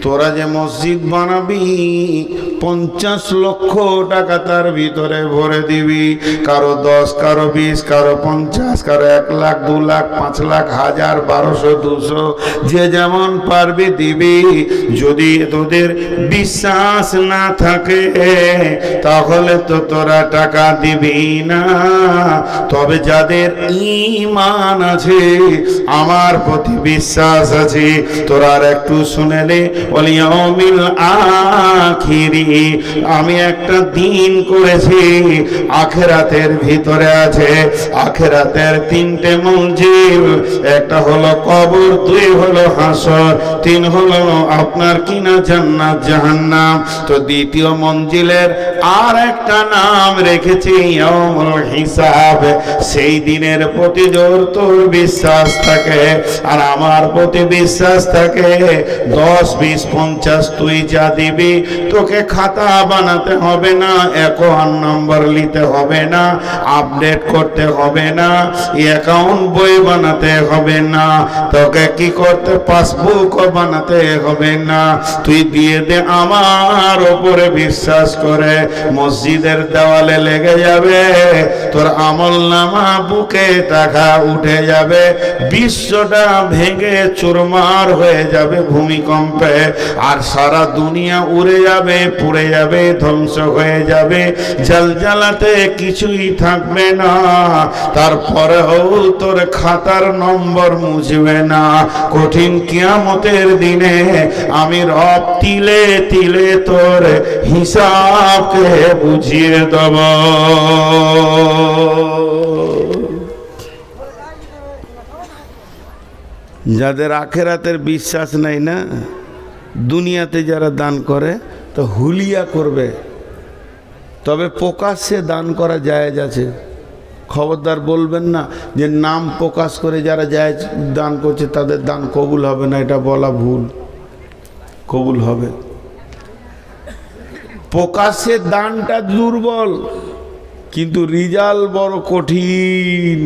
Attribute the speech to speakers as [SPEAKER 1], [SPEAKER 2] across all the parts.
[SPEAKER 1] তোরা যে মসজিদ বানাবি 50 লক্ষ টাকা তার ভিতরে ভরে দিবি, কারো 10, কারো 20, কারো 50, কারো 1 লাখ, 2 লাখ, 5 লাখ, 1000, 1200, 200, যে যেমন পারবি দিবি। যদি তোদের বিশ্বাস না থাকে তাহলে তো তোরা টাকা দিবি না। তবে যাদের ঈমান আছে, আমার প্রতি বিশ্বাস আছে, তোরা আর একটু শুনেলে ওয়াল ইয়াউমিল আখিরি, আমি একটা দিন করেছি আখিরাতের ভিতরে আছে। আখিরাতের 3টে মঞ্জিল, একটা হলো কবর, 2 হলো হাসর, 3 হলো আপনার কিনা জান্নাত জাহান্নাম। তো দ্বিতীয় মঞ্জিলের আর একটা নাম রেখেছি ইয়াউমুল হিসাব। সেই দিনের প্রতি জোর তোর বিশ্বাস থাকে আর আমার প্রতি বিশ্বাস থাকে, 10, 20, 50 তুই যা দিবি, তোকে খাতা বানাতে হবে না, অ্যাকাউন্ট নাম্বার নিতে হবে না, আপডেট করতে হবে না, অ্যাকাউন্ট বই বানাতে হবে না, তোকে কি করতে পাসবুক বানাতে হবে না। তুই দিয়ে দে আমার উপরে বিশ্বাস করে, মসজিদের দেওয়ালে লেগে যাবে, তোর আমল নামা বুকে টাকা উঠে যাবে, বিশ্বটা ভেঙে চুরমার হয়ে যাবে ভূমিকম্পে, আর সারা দুনিয়া উড়ে যাবে, পুড়ে যাবে, ধ্বংস হয়ে যাবে, জালজালাতে কিছুই থাকবে না। তারপরেও তোর খাতার নম্বর মুছবে না। কঠিন কিয়ামতের দিনে আমি রব তিলে তিলে তোর হিসাবকে বুঝিয়ে দেব। যাদের আখিরাতের বিশ্বাস নাই না, দুনিয়াতে যারা দান করে তো হুলিয়া করবে, তবে প্রকাশ্যে দান করা জায়েজ আছে। খবরদার বলবেন না যে নাম প্রকাশ করে যারা জায়েজ দান করছে তাদের দান কবুল হবে না, এটা বলা ভুল। কবুল হবে। প্রকাশ্যে দানটা দুর্বল, কিন্তু রিজাল্ট বড় কঠিন।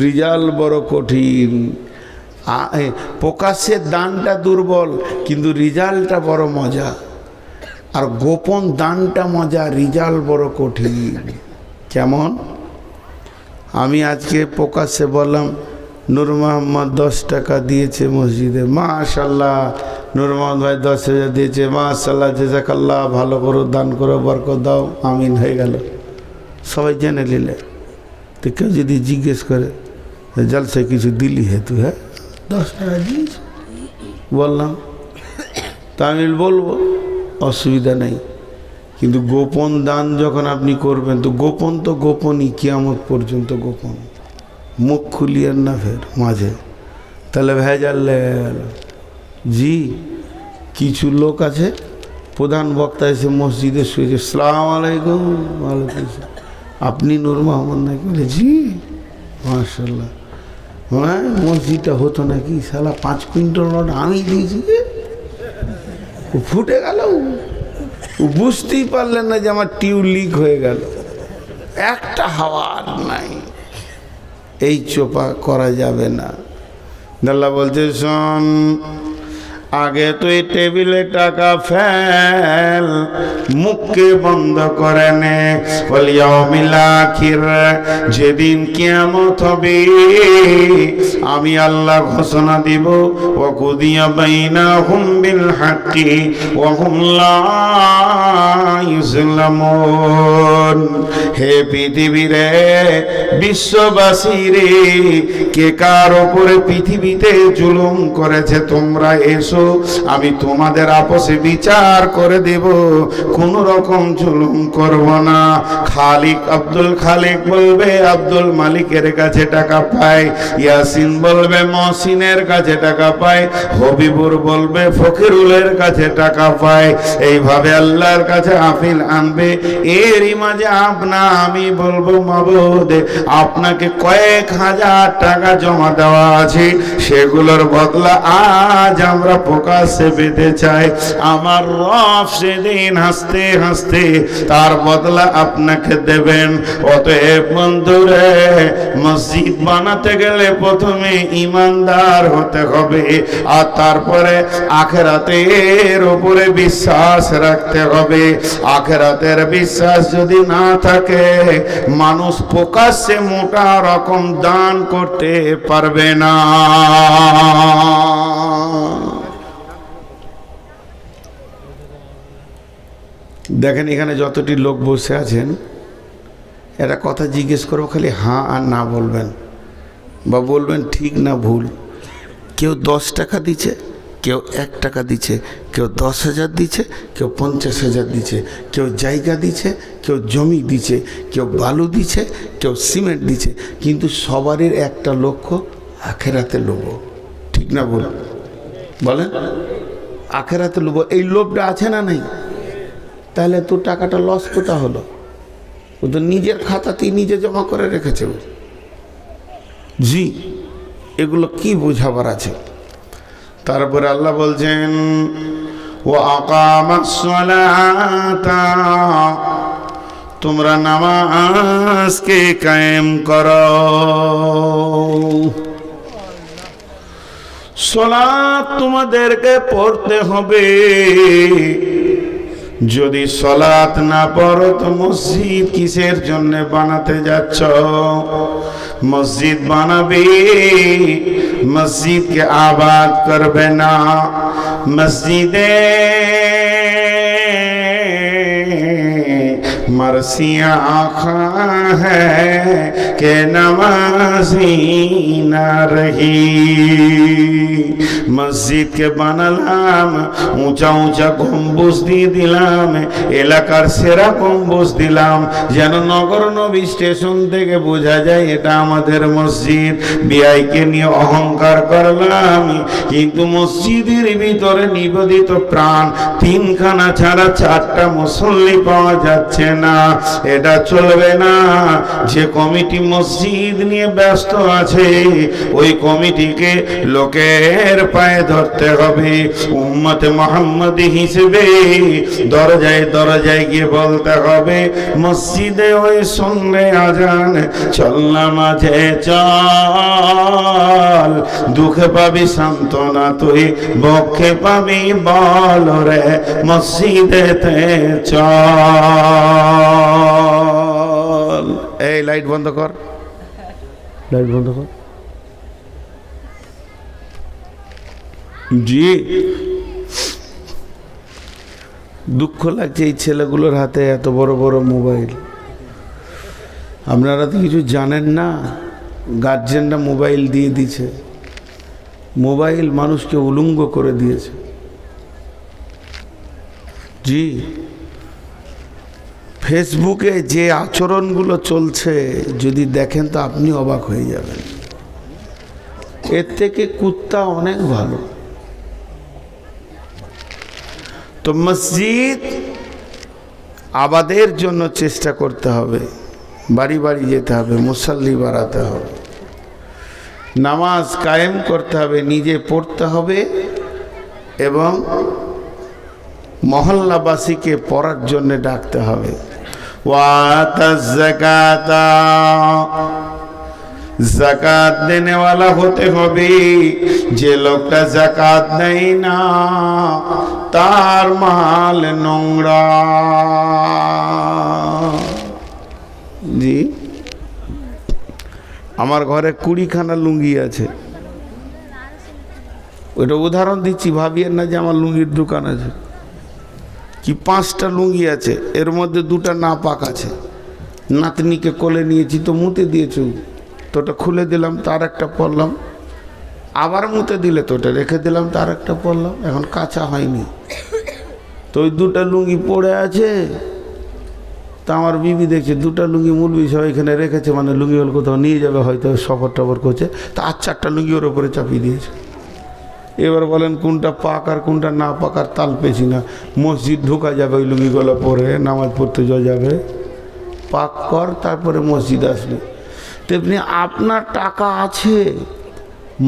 [SPEAKER 1] রিজাল্ট বড় কঠিন। প্রকাশ্যের দানটা দুর্বল, কিন্তু রিজাল্টটা বড় মজা। আর গোপন দানটা মজা, রিজাল্ট বড় কঠিন। কেমন? আমি আজকে প্রকাশ্যে বললাম নূর মোহাম্মদ 10 টাকা দিয়েছে মসজিদে, মাশাআল্লাহ, নূর মোহাম্মদ ভাই 10,000 দিয়েছে, মাশাআল্লাহ, জাযাকাল্লাহ, ভালো করো, দান করো, বরকত দাও, আমিন, হয়ে গেল। সবাই জেনে নিলে। তো কেউ যদি জিজ্ঞেস করে জলসায় কিছু দিলি হে তুই? হ্যাঁ, 10 টাকা দিয়েছি বললাম, তা আমি বলবো অসুবিধা নেই। কিন্তু গোপন দান যখন আপনি করবেন, তো গোপনই, কিয়ামত পর্যন্ত গোপন, মুখ খুলিয়েন না ফের মাঝে, তাহলে ভেজাল লেগে গেল। জি, কিছু লোক আছে, প্রধান বক্তা এসে মসজিদে শুয়েছে, আসসালামু আলাইকুম, ওয়ালাইকুম আসসালাম, আপনি নূর মোহাম্মদ নাকি? বলে জি, মাশাআল্লাহ। হ্যাঁ, মসজিদটা হতো নাকি, শালা 5 কুইন্টাল নোট আমি দিয়েছি, ও ফুটে গেল। ও বুঝতেই পারলেন না যে আমার টিউব লিক হয়ে গেল, একটা হাওয়ার নাই। এই চোপা করা যাবে না। আল্লাহ বলছে, শোন, আগে তুই টেবিলে টাকা ফেল, মুখকে বন্ধ করে নে। ওয়াল ইয়াউমিল আখির, যেদিন কিয়ামত হবে আমি আল্লাহ ঘোষণা দিব, ওয়া কুদিয়া বাইনাহুম বিল হাক্কি ওয়া হুম লা ইউযলামুন। হে পৃথিবীরে, বিশ্ববাসী রে, কে কার উপরে পৃথিবীতে জুলুম করেছে তোমরা এসো, আমি তোমাদের আপসে বিচার করে দেব, কোন রকম জুলুম করব না। খালিক আব্দুল খালিক বলবে আব্দুল মালিকের কাছে টাকা পায়, ইয়াসিন বলবে মহসিনের কাছে টাকা পায়, হবিবুর বলবে ফকিরুলের কাছে টাকা পায়। এইভাবে আল্লাহর কাছে আপিল আনবে। এরই মাঝে আমি বলবো, মাবুদ, আপনাকে কয়েক হাজার টাকা জমা দেওয়া আছে, সেগুলোর বদলা আজ আমরা প্রকাশ্যে পেতে চায়, আমার রব সেদিন হাসতে হাসতে তার বদলা আপনাকে দেবেন। অতএব বন্ধুরে, মসজিদ বানাতে গেলে প্রথমে ইমানদার হতে হবে, আর তারপরে আখিরাতের উপরে বিশ্বাস রাখতে হবে। আখিরাতের বিশ্বাস যদি না থাকে, মানুষ প্রকাশ্যে মোটা রকম দান করতে পারবে না। দেখেন এখানে যতটি লোক বসে আছেন, একটা কথা জিজ্ঞেস করবো, খালি হ্যাঁ আর না বলবেন, বা বলবেন ঠিক না ভুল। কেউ 10 টাকা দিচ্ছে, কেউ 1 টাকা দিচ্ছে, কেউ 10,000 দিচ্ছে, কেউ 50,000 দিচ্ছে, কেউ জায়গা দিচ্ছে, কেউ জমি দিচ্ছে, কেউ বালু দিচ্ছে, কেউ সিমেন্ট দিচ্ছে, কিন্তু সবারই একটা লক্ষ্য, আখেরাতে লোভ। ঠিক না ভুল বলেন? আখেরাতে লোভ, এই লোভটা আছে না নাই? তাহলে তো টাকাটা লস কোথা হলো? ও তো নিজের খাতাতেই নিজে জমা করে রেখেছে। জি, এগুলো কি বোঝাবার আছে? তারপরে আল্লাহ বলছেন, ওয়া আকামাস সালাতা, তোমরা নামাজকে কায়েম করো। সালাত তোমাদেরকে পড়তে হবে। যদি সালাত না পড়ো তো মসজিদ কিসের জন্য বানাতে যাচ্ছ? মসজিদ বানাবে, মসজিদকে আবাদ করবে না। মসজিদে मरसिया आखा है के नमाजी ना रही। মসজিদ কে বানালাম, উঁচা উঁচা গম্বুজ দিয়ে দিলাম, এলাকার সেরা গম্বুজ দিলাম, যেন নগর নবী স্টেশন থেকে বোঝা যায় এটা আমাদের মসজিদ। বিআইকে নিয়ে অহংকার করলাম, কিন্তু মসজিদের ভিতরে নিবেদিত প্রাণ 3খানা ছাড়া 4টা মুসল্লি পাওয়া যাচ্ছে না। এটা চলবে না। যে কমিটি মসজিদ নিয়ে ব্যস্ত আছে, ওই কমিটিকে লোকের পায়ে ধরতে হবে। উম্মতে মুহাম্মাদি হিসেবে দরজায় দরজায় গিয়ে বলতে হবে, মসজিদে ওই শুনলে আজান, চল নামাজে চল। দুঃখে পাবি সান্ত্বনা তুই, বক্ষে পাবি বল রে, মসজিদেতে চল। এই লাইট বন্ধ কর, লাইট বন্ধ কর। জি, দুঃখ লাগছে এই ছেলেগুলোর হাতে এত বড় বড় মোবাইল। আপনারা তো কিছু জানেন না, গার্জেনরা মোবাইল দিয়ে দিয়েছে। মোবাইল মানুষকে উলঙ্গ করে দিয়েছে। জি, ফেসবুকে যে আচরণগুলো চলছে যদি দেখেন তো আপনি অবাক হয়ে যাবেন। এর থেকে কুত্তা অনেক ভালো। তো মসজিদ আবাদের জন্য চেষ্টা করতে হবে, বাড়ি বাড়ি যেতে হবে, মুসল্লি বাড়াতে হবে, নামাজ কায়েম করতে হবে, নিজে পড়তে হবে এবং মহল্লাবাসীকে পড়ার জন্য ডাকতে হবে। ওয়াতাজ যাকাতা, যাকাত দেনেওয়ালা হতে হবে। যে লোকটা যাকাত দেয় না তার মাল নোংরা। জি, আমার ঘরে 20খানা লুঙ্গি আছে। ওইটা উদাহরণ দিচ্ছি, ভাবিয়েন না যে আমার লুঙ্গির দোকান আছে। কি 5টা লুঙ্গি আছে, এর মধ্যে 2টা নাপাক আছে। নাতনিকে কোলে নিয়েছি তো মুতে দিয়েছি, তো ওটা খুলে দিলাম, তার একটা পরলাম। আবার মুতে দিলে তো ওটা রেখে দিলাম, তার একটা পরলাম। এখন কাঁচা হয়নি, তো ওই 2টা লুঙ্গি পড়ে আছে। তা আমার বিবি দেখছে 2টা লুঙ্গি মুলবি সব এখানে রেখেছে, মানে লুঙ্গি হল কোথাও নিয়ে যাবে হয়তো, সফর টফর করছে। তা 4টা লুঙ্গি ওর ওপরে চাপিয়ে দিয়েছে। এবার বলেন কোনটা পাক আর কোনটা না পাক আর তাল পেছি না। মসজিদ ঢোকা যাবে ওই লুঙ্গিগুলো পরে, নামাজ পড়তে যাওয়া যাবে। পাক কর, তারপরে মসজিদ আসবে। তেমনি আপনার টাকা আছে,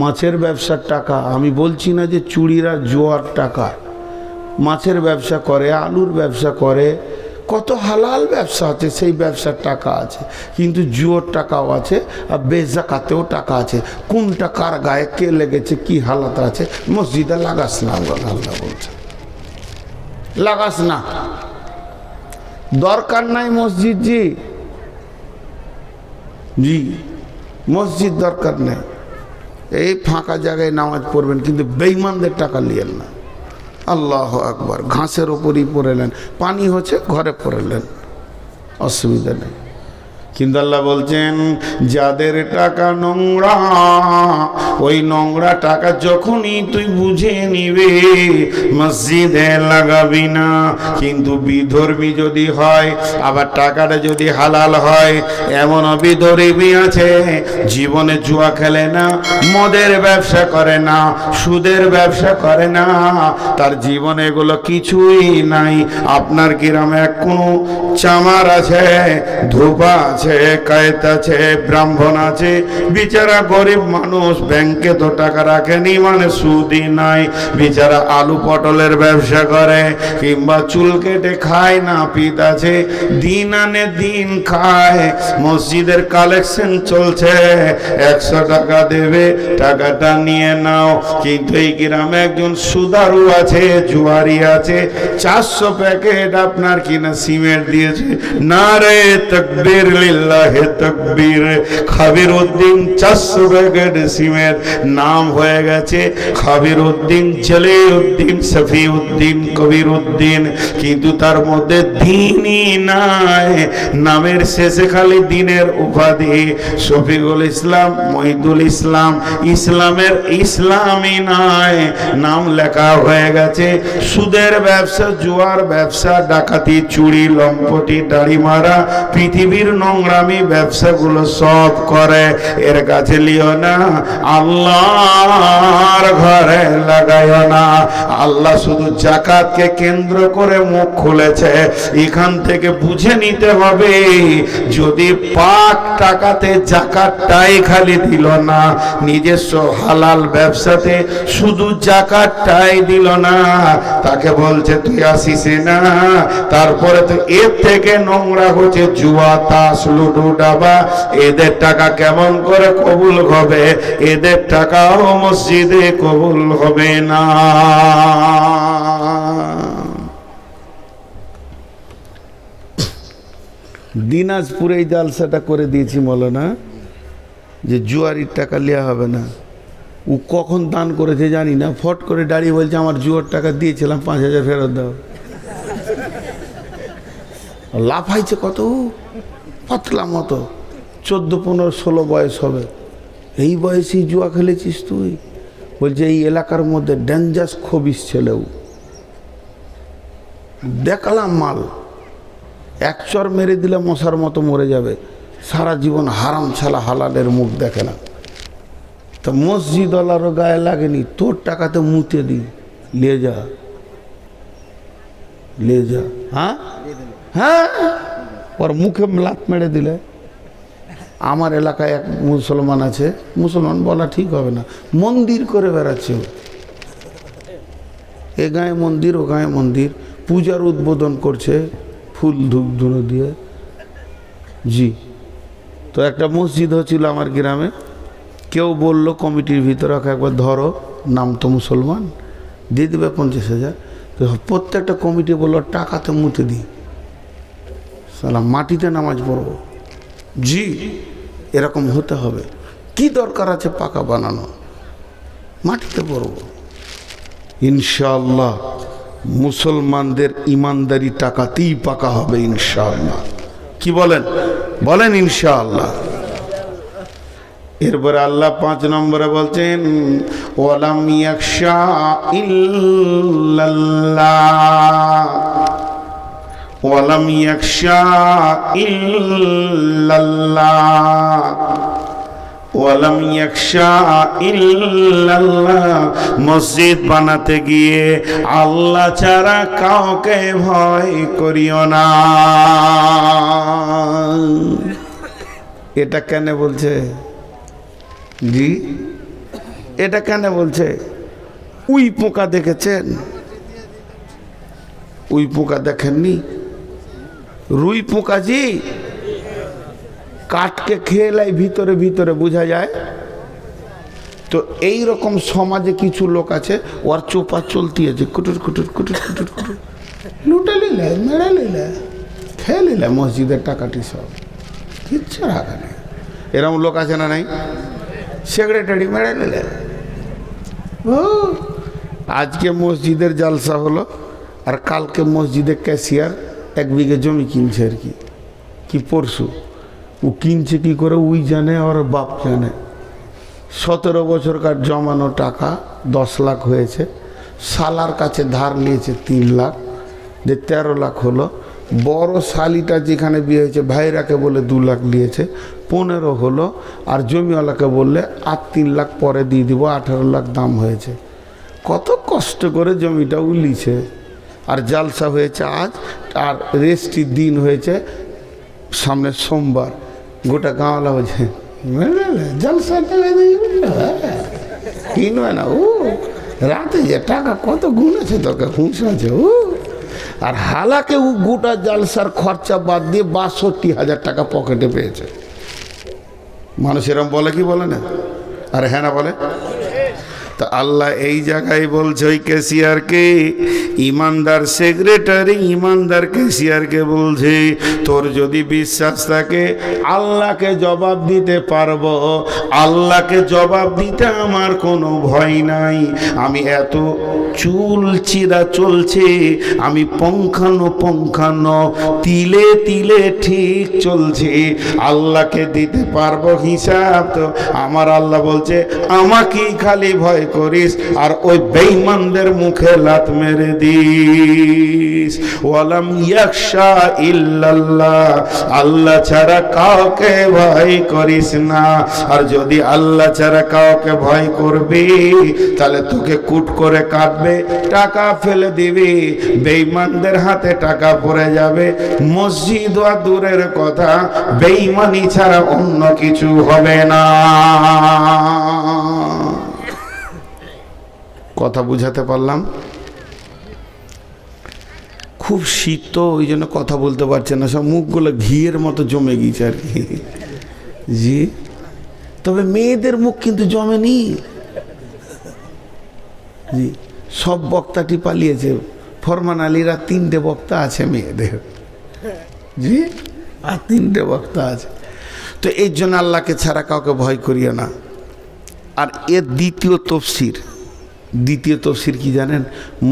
[SPEAKER 1] মাছের ব্যবসার টাকা, আমি বলছি না যে চুরিরা জোয়ার টাকা, মাছের ব্যবসা করে, আলুর ব্যবসা করে, কত হালাল ব্যবসা আছে, সেই ব্যবসার টাকা আছে, কিন্তু জুয়োর টাকাও আছে, আর বেজাকাতেও টাকা আছে। কোনটা কার গায়ে কে লেগেছে, কি হালাত আছে, মসজিদে লাগাস না, আল্লাহ বলছে লাগাস না, দরকার নাই মসজিদ। জি জি, মসজিদ দরকার নেই, এই ফাঁকা জায়গায় নামাজ পড়বেন, কিন্তু বেঈমানদের টাকা নিয়েন না। আল্লাহ আকবার। ঘাসের ওপরই পড়েলেন, পানি হচ্ছে ঘরে পড়েলেন, অসুবিধা নেই। কিন্তু আল্লাহ বলছেন যাদের টাকা নোংরা, ওই নোংরা টাকা যখনই তুই বুঝে নিবে মসজিদে লাগাবি না। কিন্তু বিধর্মী যদি হয়, আবার টাকাটা যদি হালাল হয়, এমন বিধর্মী আছে জীবনে জুয়া খেলে না, মদের ব্যবসা করে না, সুদের ব্যবসা করে না, তার জীবনে এগুলো কিছুই নাই। আপনার গ্রামে কোনো চামার আছে, ধোপা আছে, কায়েত আছে, ব্রাহ্মণ আছে, বিচারা গরিব মানুষ, ব্যাংকে তো টাকা রাখেনি, মানে সুদই নাই, বিচারা আলু পটলের ব্যবসা করে, কিংবা চুল কেটে খায়, না পিত আছে, দিন আনে দিন খায়। মসজিদের কালেকশন চলছে, 100 টাকা দেবে, টাকাটা নিয়ে নাও। কিন্তু এই গ্রামে একজন সুদারু আছে, জুয়ারি আছে, 400 প্যাকেট আপনার কিনা সিমেন্ট দিয়েছে, নারে তাকবীর লিল্লাহি তাকবীর, খাবির উদ্দিন 400 প্যাকেট সিমেন্ট, নাম হয়ে গেছে খাবির উদ্দিন, জলিল উদ্দিন, সফি উদ্দিন, কবির উদ্দিন, কিন্তু তার মধ্যে দিনই নাই। নামের শেষে খালি দিনের উপাধি, শফিকুল ইসলাম, মহিদুল ইসলাম, ইসলামের ইসলামই নাই, নাম লেখা হয়ে গেছে সুদের ব্যবসা, জুয়ার ব্যবসা, ডাকাতি, চুরি, লম্পটি, দাড়ি মারা, পৃথিবীর নোংরামি ব্যবসাগুলো সব করে। এর কাছে লিও না, আল্লাহর ঘরে লাগাইও না। আল্লাহ শুধু জাকাতকে কেন্দ্র করে মুখ খুলেছে, এখান থেকে বুঝে নিতে হবে, যদি পাক টাকাতে জাকাতটাই খালি দিল না, নিজস্ব হালাল ব্যবসাতে শুধু জাকাতটাই দিল না, তাকে বলছে তুই আসিস না। তারপরে তো এর থেকে নোংরা হচ্ছে জুয়া, তাস, লুডু, ডাবা, এদের টাকা কেমন করে কবুল হবে? এদের টাকাও মসজিদে কবুল হবে না। দিনাজপুরে এই জালসাটা করে দিয়েছি মৌলানা, যে জুয়ারির টাকা নেওয়া হবে না। ও কখন দান করেছে জানি না, ফট করে দাঁড়িয়ে বলছে আমার জুয়ার টাকা দিয়েছিলাম, 5000 ফেরত দাও। লাফাইছে কত, পাতলা মতো, 14, 15, 16 বয়স হবে। এই বয়সেই জুয়া খেলেছিস তুই? বলছে এই এলাকার মধ্যে ডেঞ্জাস খবিস ছেলেও দেখালাম মাল, এক চর মেরে দিলে মশার মতো মরে যাবে, সারা জীবন হারাম ছালা হালালের মুখ দেখে না। তো মসজিদওয়ালারও গায়ে লাগেনি, তোর টাকাতে মুতে দি, লে যা, লে যা। হ্যাঁ হ্যাঁ, ওর মুখে লাত মেরে দিলে। আমার এলাকায় এক মুসলমান আছে, মুসলমান বলা ঠিক হবে না, মন্দির করে বেড়াচ্ছে, এ গায়ে মন্দির, ও গায়ে মন্দির, পূজার উদ্বোধন করছে ফুল ধূপ ধুনো দিয়ে। জি, তো একটা মসজিদ হচ্ছিল আমার গ্রামে, কেউ বলল কমিটির ভিতরে একবার ধরো, নাম তো মুসলমান, দিয়ে দেবে 50,000। তো প্রত্যেকটা কমিটি বললো টাকাতে মুতে দিই, সালাম মাটিতে নামাজ পড়বো। জি, এরকম হতে হবে। কি দরকার আছে পাকা বানানো, মাটিতে পড়বো। ইনশাআল্লাহ মুসলমানদের ইমানদারি টাকাতেই পাকা হবে ইনশাআল্লাহ। কি বলেন? বলেন ইনশাআল্লাহ। এরপরে আল্লাহ 5 নম্বরে বলছেন ওয়ালাম ইয়াখশা ইল্লাল্লাহ, ওয়ালাম ইয়াখশা ইল্লাল্লাহ, ওয়ালাম ইয়াখশা ইল্লাল্লাহ। মসজিদ বানাতে গিয়ে আল্লাহ ছাড়া কাউকে ভয় করিও না। এটা কেন বলছে? জি, এটা কেন বলছে? উই পোকা দেখেছেন? উই পোকা দেখেননি? রুই পোকা জি কাঠকে খেয়ে লাই ভিতরে ভিতরে বোঝা যায়। তো এই রকম সমাজে কিছু লোক আছে, ওর চোপা চলতি আছে, কুটুর কুটুর কুটুর কুটুর কুটুর, লুটে নিলে, মেরে নিলে, খেয়ে নিলে মসজিদের টাকাটি সব, কিচ্ছু রাখা নেই। এরকম লোক আছে না নাই? সেক্রেটারি মেরে নিলে। ও আজকে মসজিদের জালসা হলো, আর কালকে মসজিদের ক্যাশিয়ার 1 বিঘে জমি কিনছে আর কি পরশু। ও কিনছে কি করে ওই জানে, আর বাপ জানে। 17 বছরকার জমানো টাকা 10 লাখ হয়েছে, শালার কাছে ধার নিয়েছে 3 লাখ, যে 13 লাখ হলো। বড় শালিটা যেখানে বিয়ে হয়েছে ভাইরাকে বলে 2 লাখ নিয়েছে, 15 হলো। আর জমিওয়ালাকে বললে আর 3 লাখ পরে দিয়ে দিব, 18 লাখ দাম হয়েছে। কত কষ্ট করে জমিটা উলিছে। আর জালসা হয়েছে আজ, আর রেস্টির দিন হয়েছে সামনে সোমবার। গোটা গাঁওয়ালা বলছে জলসা কিনবে না। ও রাতে যে টাকা কত গুনেছে তোকে, হুঁশ আছে ও। আর হালাকে ও গোটা জালসার খরচা বাদ দিয়ে 62,000 টাকা পকেটে পেয়েছে। মানুষ এরম বলে কি বলে না? আরে হ্যাঁ না বলে? তা আল্লাহ এই জায়গায় বলছে ওই ক্যাশিয়ারকে, ইমানদার সেক্রেটারি ইমানদার ক্যাশিয়ারকে বলছে, তোর যদি বিশ্বাস থাকে আল্লাহকে জবাব দিতে পারবো, আল্লাহকে জবাব দিতে আমার কোনো ভয় নাই। আমি এত চুল চিরা চলছে, আমি পঙ্খানো তিলে তিলে ঠিক চলছে, আল্লাহকে দিতে পারবো হিসাব। তো আমার আল্লাহ বলছে আমাকেই খালি ভয় করিস, আর ওই বেঈমানদের মুখে লাত মেরে দিস। ওয়ালাম ইয়াখশা ইল্লাল্লাহ, আল্লাহ ছাড়া কাউকে ভয় করিস না। আর যদি আল্লাহ ছাড়া কাউকে ভয় করবি তাহলে তোকে কুট করে কাটবে, টাকা ফেলে দিবি, বেঈমানদের হাতে টাকা পড়ে যাবে। মসজিদ আর দূরের কথা, বেঈমানি ছাড়া অন্য কিছু হবে না। কথা বুঝাতে পারলাম? খুব শীত তো, ওই জন্য কথা বলতে পারছে না, সব মুখগুলো ঘিয়ের মতো জমে গিয়েছে আর কি। জি, তবে মেয়েদের মুখ কিন্তু জমেনি। জি, সব বক্তাটি পালিয়েছে। ফরমান আলীরা 3টে বক্তা আছে মেয়েদের। জি, আর 3টে বক্তা আছে। তো এই জন্য আল্লাহকে ছাড়া কাউকে ভয় করিও না। আর এর দ্বিতীয় তফসির কি জানেন?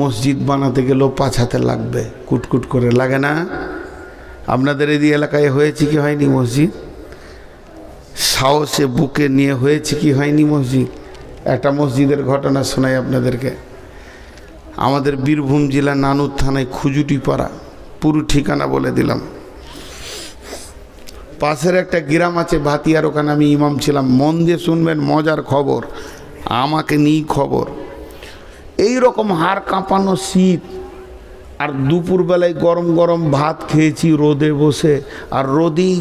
[SPEAKER 1] মসজিদ বানাতে গেলেও 5 হাতে লাগবে, কুটকুট করে লাগে না? আপনাদের এই এলাকায় হয়েছে কি হয়নি মসজিদ? সাহসে বুকে নিয়ে হয়েছে কি হয়নি মসজিদ? একটা মসজিদের ঘটনা শোনাই আপনাদেরকে। আমাদের বীরভূম জেলা নানুর থানায় খুজুটিপাড়া, পুরো ঠিকানা বলে দিলাম। পাশের একটা গ্রাম আছে ভাতিয়ার, ওখানে আমি ইমাম ছিলাম। মন দিয়ে শুনবেন, মজার খবর, আমাকে নিয়ে খবর। এই রকম হাড় কাঁপানো শীত, আর দুপুরবেলায় গরম গরম ভাত খেয়েছি রোদে বসে, আর রোদেই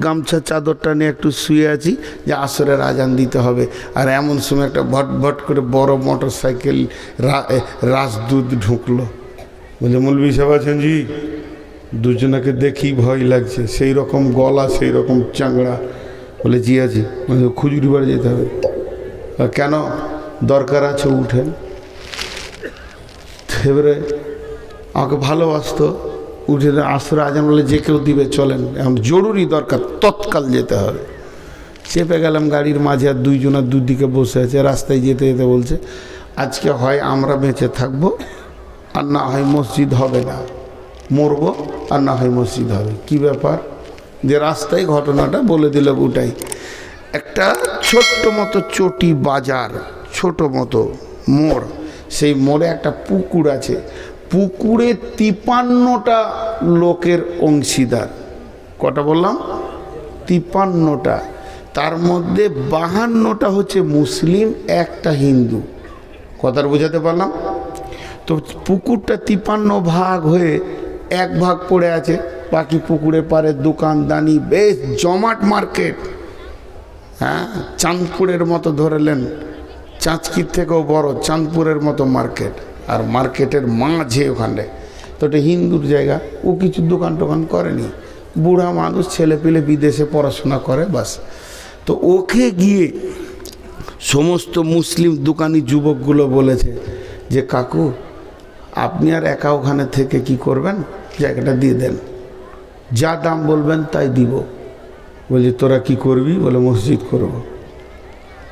[SPEAKER 1] গামছা চাদরটা নিয়ে একটু শুয়ে আছি যে আসরের আজান দিতে হবে। আর এমন সময় একটা ভট করে বড় মোটর সাইকেল রাজদূত ঢুকলো। বলে মৌলভী সাহেব আছেন জি? দুজনাকে দেখি ভয় লাগছে, সেই রকম গলা, সেই রকম চাংড়া। বলে জি আছি। খুজুরিপাড়া যেতে হবে। কেন? দরকার আছে, উঠেন। এবারে আমাকে ভালোবাসতো, উঠে আসরে আজান বলে যে কেউ দিবে, চলেন, এখন জরুরি দরকার, তৎকাল যেতে হবে। চেপে গেলাম গাড়ির মাঝে, আর দুইজনের দুদিকে বসে আছে। রাস্তায় যেতে যেতে বলছে আজকে হয় আমরা বেঁচে থাকবো, আর না হয় মসজিদ হবে না, মরবো, আর না হয় মসজিদ হবে। কি ব্যাপার? যে রাস্তায় ঘটনাটা বলে দিল। ওটাই একটা ছোট্ট মতো চটি বাজার, ছোট মতো মোড়। সেই মোড়ে একটা পুকুর আছে, পুকুরে 53টা লোকের অংশীদার। কটা বললাম? 53টা। তার মধ্যে 52টা হচ্ছে মুসলিম, একটা হিন্দু। কথার বোঝাতে পারলাম তো? পুকুরটা 53 ভাগ হয়ে 1 ভাগ পড়ে আছে, বাকি পুকুরের পারে দোকানদানি, বেশ জমাট মার্কেট। হ্যাঁ, চাঁদপুরের মতো ধরেলেন, চাঁচকির থেকেও বড়, চাঁদপুরের মতো মার্কেট, আর মার্কেটের মাঝে ওখানে। তো এটা হিন্দুর জায়গা, ও কিছু দোকান টোকান করেনি, বুড়া মানুষ, ছেলে পেলে বিদেশে পড়াশোনা করে বাস। তো ওকে গিয়ে সমস্ত মুসলিম দোকানি যুবকগুলো বলেছে যে কাকু আপনি আর একা ওখানে থেকে কি করবেন, জায়গাটা দিয়ে দেন, যা দাম বলবেন তাই দিব। বলছে তোরা কি করবি? বলে মসজিদ করব।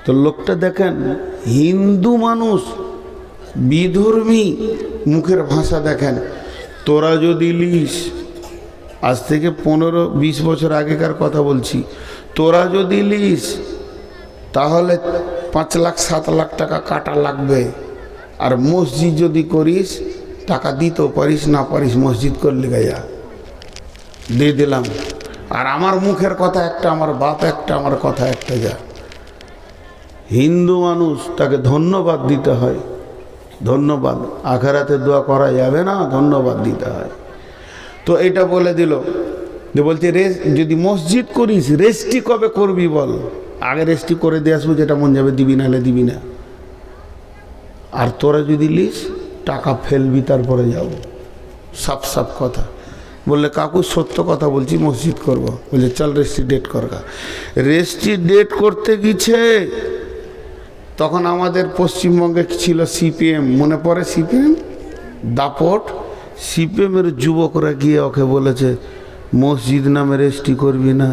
[SPEAKER 1] তো লোকটা দেখেন হিন্দু মানুষ, বিধর্মী, মুখের ভাষা দেখেন। তোরা যদি লিস, আজ থেকে 15-20 বছর আগেকার কথা বলছি, তোরা যদি লিস তাহলে 5 লাখ 7 লাখ টাকা কাটা লাগবে। আর মসজিদ যদি করিস টাকা দিতেও পারিস, না পারিস মসজিদ করলে গাইয়া দিয়ে দিলাম। আর আমার মুখের কথা একটা, আমার বাপ একটা, আমার কথা একটা। যা হিন্দু মানুষ তাকে ধন্যবাদ দিতে হয়, ধন্যবাদ। আখেরাতে দোয়া করা যাবে না, ধন্যবাদ দিতে হয়। তো এটা বলে দিল যে বলছে যদি মসজিদ করিস রেস্টি কবে করবি বল, আগে রেস্টি করে দিয়ে আসবো, যেটা মন যাবে দিবি, নাহলে দিবি না। আর তোরা যদি লিস টাকা ফেলবি, তারপরে যাব। সাফ সাফ কথা। বললে কাকু সত্য কথা বলছি, মসজিদ করব। বলছে চল রেস্টি ডেট করগা। রেস্টি ডেট করতে গেছে, তখন আমাদের পশ্চিমবঙ্গে ছিল সিপিএম, মনে পড়ে সিপিএম দাপট। সিপিএমের যুবকরা গিয়ে ওকে বলেছে মসজিদ নামে রেস্টি করবি না।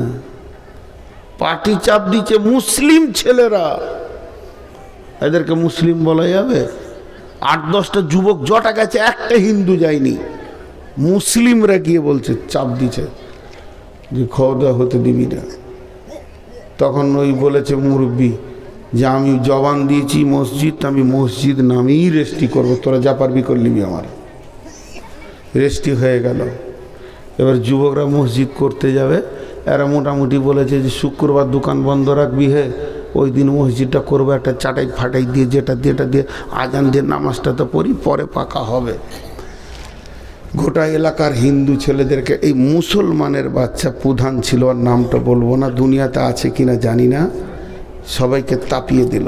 [SPEAKER 1] পার্টি চাপ দিচ্ছে, মুসলিম ছেলেরা, এদেরকে মুসলিম বলা যাবে? 8-10টা যুবক জটা গেছে, একটা হিন্দু যায়নি। মুসলিমরা গিয়ে বলছে, চাপ দিচ্ছে যে খাওয়া দাওয়া হতে দিবি না। তখন ওই বলেছে মুরব্বী যে আমি জবান দিয়েছি মসজিদ, আমি মসজিদ নামেই রেস্টি করবো, তোরা যা পারবি করলিবি। আমার রেস্টি হয়ে গেল। এবার যুবকরা মসজিদ করতে যাবে, এরা মোটামুটি বলেছে যে শুক্রবার দোকান বন্ধ রাখবি, হে ওই দিন মসজিদটা করবো একটা চাটাই ফাটাই দিয়ে, যেটা দিয়ে আজান দিয়ে নামাজটা তো পড়ি, পরে পাকা হবে। গোটা এলাকার হিন্দু ছেলেদেরকে, এই মুসলমানের বাচ্চা প্রধান ছিল, আর নামটা বলবো না, দুনিয়াতে আছে কিনা জানি না, সবাইকে তাপিয়ে দিল।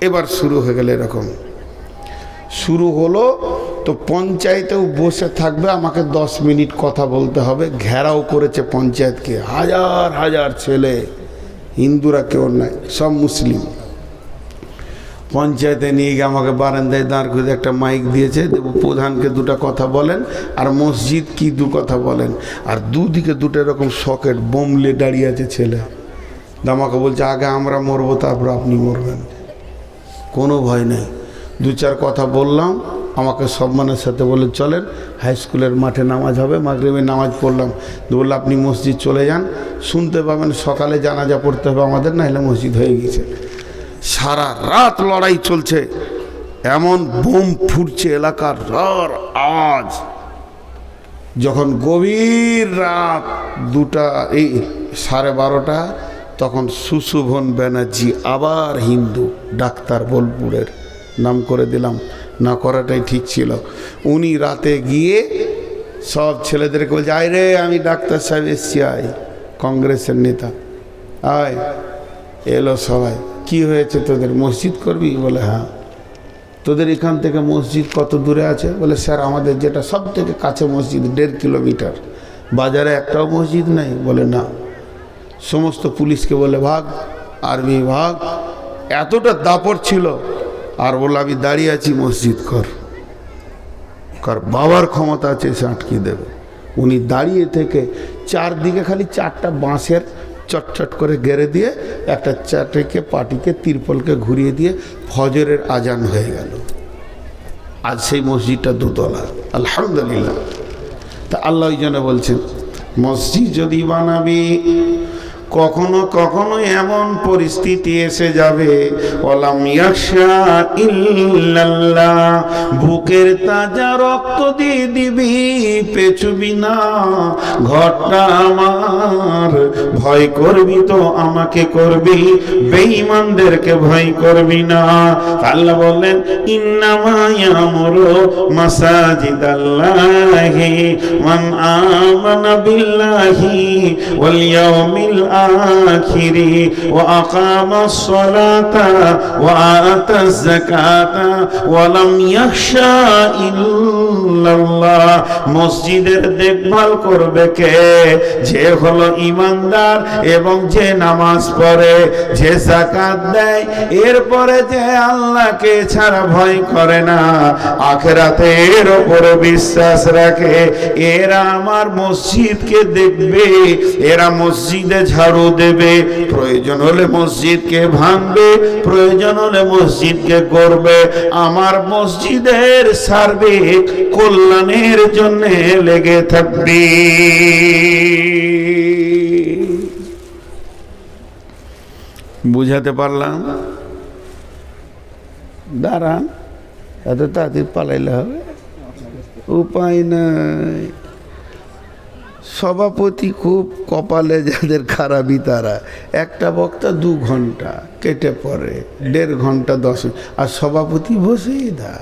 [SPEAKER 1] এবার শুরু হয়ে গেল এরকম। শুরু হলো তো পঞ্চায়েতেও বসে থাকবে, আমাকে 10 মিনিট কথা বলতে হবে। ঘেরাও করেছে পঞ্চায়েতকে, হাজার হাজার ছেলে, হিন্দুরা কেউ নাই, সব মুসলিম। পঞ্চায়েতে নিয়ে গিয়ে আমাকে বারান্দায় দাঁড় করে একটা মাইক দিয়েছে, প্রধানকে 2টা কথা বলেন, আর মসজিদ কি 2 কথা বলেন। আর দুদিকে 2টা এরকম সকেট বোমলে দাঁড়িয়ে আছে ছেলে। আমাকে বলছে আগে আমরা মরবো, তারপর আপনি মরবেন, কোনো ভয় নেই। 2-4 কথা বললাম, আমাকে সম্মানের সাথে বলে চলেন, হাই স্কুলের মাঠে নামাজ হবে, মাগরিবের নামাজ পড়লাম। বললো আপনি মসজিদ চলে যান, শুনতে পাবেন সকালে জানাজা পড়তে হবে আমাদের, নাহলে মসজিদ হয়ে গেছে। সারা রাত লড়াই চলছে, এমন বোম ফুটছে এলাকার রার আওয়াজ। যখন গভীর রাত 2টা, এই 12:30, তখন সুশুভন ব্যানার্জি, আবার হিন্দু ডাক্তার, বোলপুরের নাম করে দিলাম, না করাটাই ঠিক ছিল। উনি রাতে গিয়ে সব ছেলেদেরকে বলছে আয় রে, আমি ডাক্তার সাহেব এসছি, আয়, কংগ্রেসের নেতা, আয়। এলো সবাই, কি হয়েছে তোদের, মসজিদ করবি? বলে হ্যাঁ। তোদের এখান থেকে মসজিদ কত দূরে আছে? বলে স্যার আমাদের যেটা সব থেকে কাছে মসজিদ 1.5 কিলোমিটার, বাজারে একটাও মসজিদ নেই। বলে না। সমস্ত পুলিশকে বলে ভাগ, আর্মি ভাগ। এতটা দাপট ছিল। আর বলে আমি দাঁড়িয়ে আছি, মসজিদ কর। কার বাবার ক্ষমতা আছে সে আটকে দেবে। উনি দাঁড়িয়ে থেকে চারদিকে খালি 4টা বাঁশের চটচট করে গেড়ে দিয়ে, একটা চারটিকে পাটিকে তিরপলকে ঘুরিয়ে দিয়ে ফজরের আজান হয়ে গেল। আজ সেই মসজিদটা 2 তলা, আলহামদুলিল্লাহ। তা আল্লাহ ওই জন্য বলছেন মসজিদ যদি বানাবি, কখনো কখনো এমন পরিস্থিতি এসে যাবে, ওয়ালাম ইয়াখশা ইল্লাল্লাহ, বুকের তাজা রক্ত দিয়ে দিবি, পেছুবি না। ঘরটা আমার, ভয় করবি তো আমাকে করবি, বেঈমানদেরকে ভয় করবি না। আল্লাহ বলেন ইন্নামা ইয়ামুরু মাসাজিদাল্লাহি মান আমানা বিল্লাহি ওয়াল ইয়াউমিল আখিরি ওয়া আকামাস সালাতা ওয়া আতাজ যাকাতা ওয়া লাম ইয়াখশা ইল্লাল্লাহ। মসজিদের দেখভাল করবে কে? যে হলো ঈমানদার এবং যে নামাজ পড়ে, যে যাকাত দেয়, এরপরে যে আল্লাহকে ছাড়া ভয় করে না, আখিরাতের উপরে বিশ্বাস রাখে, এরা আমার মসজিদকে দেখবে, এরা মসজিদে ঝাড়ু দেবে, প্রয়োজন হলে মসজিদকে ভাঙবে, প্রয়োজন হলে মসজিদকে করবে, আমার মসজিদের সার্বিক কল্যাণের জন্য লেগে থাকবে। বুঝাতে পারলাম? দাঁড়ান, এত তাড়াতাড়ি পালাইলে হবে? উপায় নাই। সভাপতি খুব কপালে যাদের খারাপই তারা, একটা বক্তা 2 ঘন্টা কেটে পড়ে, 1.5 ঘন্টা 10, আর সভাপতি বসেই দা।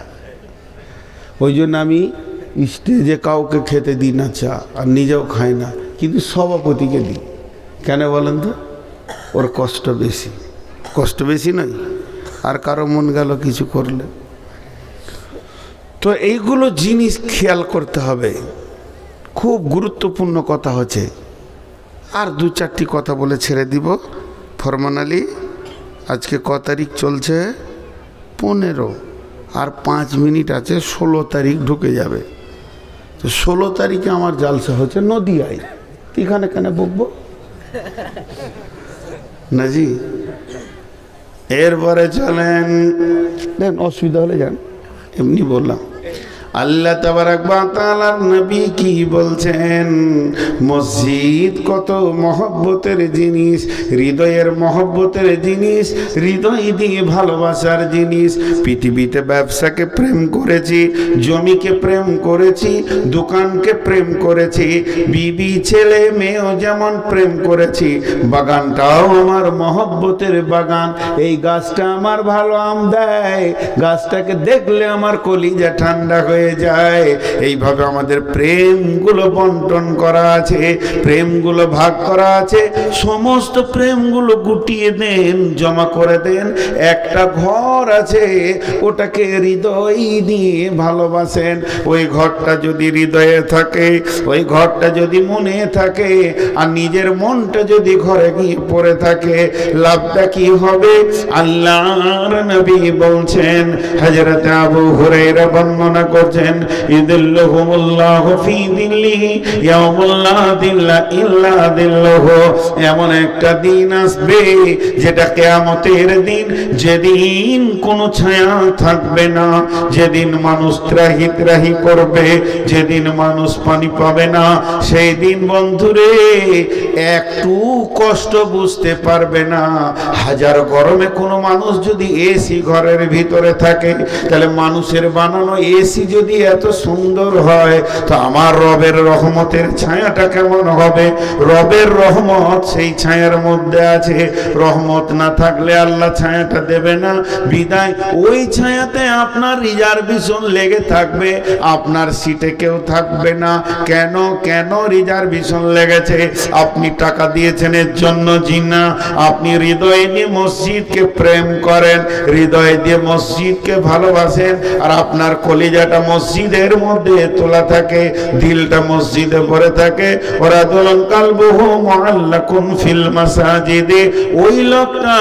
[SPEAKER 1] ওই জন্য আমি স্টেজে কাউকে খেতে দিই না চা, আর নিজেও খাই না, কিন্তু সভাপতিকে দিই। কেন বলেন তো? ওর কষ্ট বেশি। কষ্ট বেশি নয়? আর কারো মন গেল কিছু করলে, তো এইগুলো জিনিস খেয়াল করতে হবে। খুব গুরুত্বপূর্ণ কথা হচ্ছে। আর 2-4টি কথা বলে ছেড়ে দিব। ফরমান আলী, আজকে ক তারিখ চলছে? 15, আর 5 মিনিট আছে, 16 তারিখ ঢুকে যাবে। তো 16 তারিখে আমার জালসা হচ্ছে নদিয়ায়। এখানে কেন বকবো না জি? এরপরে চলেন, অসুবিধা হলে যান, এমনি বললাম। আল্লাহ তাবারাক ওয়া তাআলার নবী কি বলছেন? মসজিদ কত মহব্বতের জিনিস, হৃদয়ের মহব্বতের জিনিস, হৃদয় দিয়ে ভালোবাসার জিনিস। পৃথিবীতে ব্যবসাকে প্রেম করেছি, জমিকে প্রেম করেছি, দোকানকে প্রেম করেছি, বিবি ছেলে মেয়েও যেমন প্রেম করেছি, বাগানটাও আমার মহব্বতের বাগান। এই গাছটা আমার ভালো আম দেয়, গাছটাকে দেখলে আমার কলিজা ঠান্ডা হয়ে যায়। এইভাবে আমাদের প্রেমগুলো বন্টন করা আছে, প্রেমগুলো ভাগ করা আছে। সমস্ত প্রেমগুলো গুটিয়ে দেন, জমা করে দেন। একটা ঘর আছে, ওটাকে হৃদয় দিয়ে ভালোবাসেন। ওই ঘরটা যদি হৃদয়ে থাকে, ওই ঘরটা যদি মনে থাকে, আর নিজের মনটা যদি ঘরে গিয়ে পড়ে থাকে, লাভটা কি হবে? আল্লাহর নবী বলছেন, হযরত আবু হুরায়রা বর্ণনা করছেন, ইদিল্লুহুমুল্লাহু ফি দিল্লিহি ইয়াউমুল লা দিল্লা ইল্লা দিল্লুহু। এমন একটা দিন আসবে যেটা কিয়ামতের দিন, যেদিন কোনো ছায়া থাকবে না, যেদিন মানুষ ত্রাহি ত্রাহি করবে, যেদিন মানুষ পানি পাবে না। সেই দিন বন্ধুরে একটু কষ্ট বুঝতে পারবে না। হাজার গরমে কোনো মানুষ যদি এসি ঘরের ভিতরে থাকে, তাহলে মানুষের বানানো এসি যদি এত সুন্দর হয়, তো আমার রবের রহমতের ছায়াটা কেমন হবে? রবের রহমত সেই ছায়ার মধ্যে আছে। রহমত না থাকলে আল্লাহ ছায়াটা দেবে না। বিদায় ওই ছায়াতে আপনার রিজার্ভেশন লেগে থাকবে, আপনার সিটে কেউ থাকবে না। কেন কেন রিজার্ভেশন লেগেছে? আপনি টাকা দিয়েছেন এর জন্য জি না। আপনি হৃদয় দিয়ে মসজিদকে প্রেম করেন, হৃদয় দিয়ে মসজিদকে ভালোবাসেন, আর আপনার কলিজাটা মসজিদের মধ্যে তোলা থাকে, দিলটা মসজিদে ভরে থাকে। ওরা দোলন কালবুহু মুআল্লাকুন ফিল মাসাজিদে, ওই লোকটা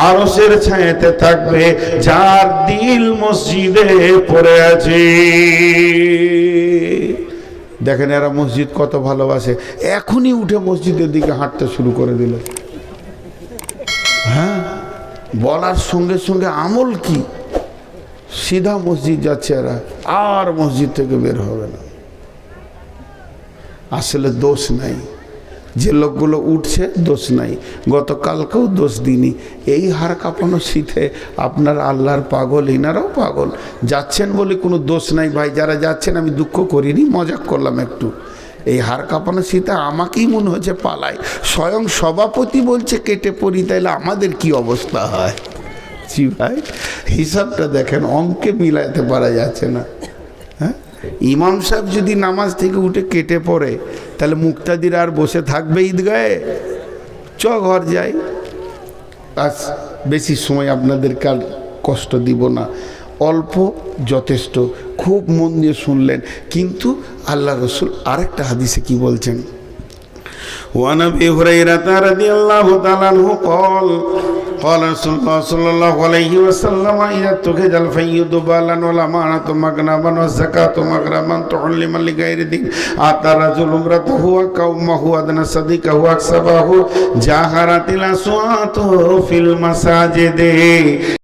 [SPEAKER 1] আরশের ছায়াতে থাকবে যার দিল মসজিদে পড়ে আছে। দেখেন এরা মসজিদ কত ভালোবাসে। এখনই উঠে মসজিদের দিকে হাঁটতে শুরু করে দিল। হ্যাঁ, বলার সঙ্গে সঙ্গে আমল কি, সিধা মসজিদ যাচ্ছে এরা, আর মসজিদ থেকে বের হবে না। আসলে দোষ নাই, যে লোকগুলো উঠছে দোষ নাই। গতকালকেও দোষ দিইনি। এই হাড় কাঁপানো শীতে আপনার আল্লাহর পাগল, ইনারাও পাগল। যাচ্ছেন বলে কোনো দোষ নাই ভাই। যারা যাচ্ছেন আমি দুঃখ করিনি, মজাক করলাম একটু। এই হাড় কাঁপানো শীতে আমাকেই মনে হচ্ছে পালাই। স্বয়ং সভাপতি বলছে কেটে পড়ি, তাইলে আমাদের কি অবস্থা হয়? জি ভাই, হিসাবটা দেখেন, অঙ্কে মিলাইতে পারা যাচ্ছে না। হ্যাঁ, ইমাম সাহেব যদি নামাজ থেকে উঠে কেটে পড়ে, তাহলে মুক্তাদির আর বসে থাকবে ঈদগাহে? ঘর যাই। আজ বেশি সময় আপনাদেরকে আর কষ্ট দিব না, অল্প যথেষ্ট, খুব মন দিয়ে শুনলেন। কিন্তু আল্লাহ রসুল আরেকটা হাদিসে কি বলছেন, وعن ابي هريره رضي الله تعالى عنه قال قال رسول الله صلى الله عليه وسلم اذا اتخذ الفيض بالا والامانه مغنما والزكاه مغرما تعلم لغير دين اتى رجل امرته وقومه ادنى صديقه واكسبه جاهرت الاصوات في المساجد